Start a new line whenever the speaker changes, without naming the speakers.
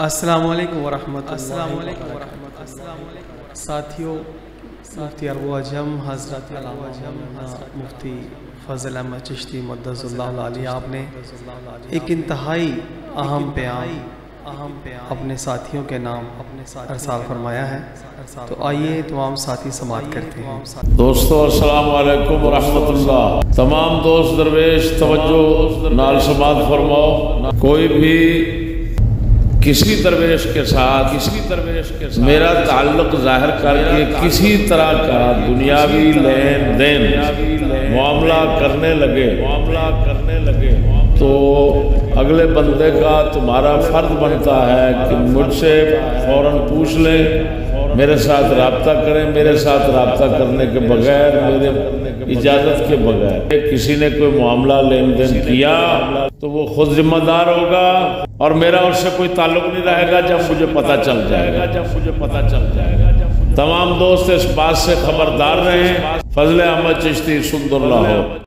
السلام علیکم ورحمۃ اللہ۔ ساتھیوں، مفتی اربو اجم حضرت مفتی فضل احمد چشتی مدث اللہ علیہ آپ نے ایک انتہائی اہم پیام اپنے ساتھیوں کے نام ارسال فرمایا ہے، تو آئیے تمام ساتھی سماعت کرتے ہیں۔
دوستو السلام علیکم ورحمۃ اللہ۔ تمام دوست درویش توجہ نال سماعت فرماؤ۔ کوئی بھی کسی درویش کے ساتھ میرا تعلق ظاہر کر کے کسی طرح کا دنیاوی لین دین معاملہ کرنے لگے تو اگلے بندے کا تمہارا فرض بنتا ہے کہ مجھ سے فوراً پوچھ لیں، میرے ساتھ رابطہ کریں۔ میرے ساتھ رابطہ کرنے کے بغیر، میرے اجازت کے بغیر کسی نے کوئی معاملہ لین دین کیا تو وہ خود ذمہ دار ہوگا، اور میرا اس سے کوئی تعلق نہیں رہے گا جب مجھے پتہ چل جائے گا۔ تمام دوست اس بات سے خبردار رہیں۔ فضل احمد چشتی سند اللہ ہو۔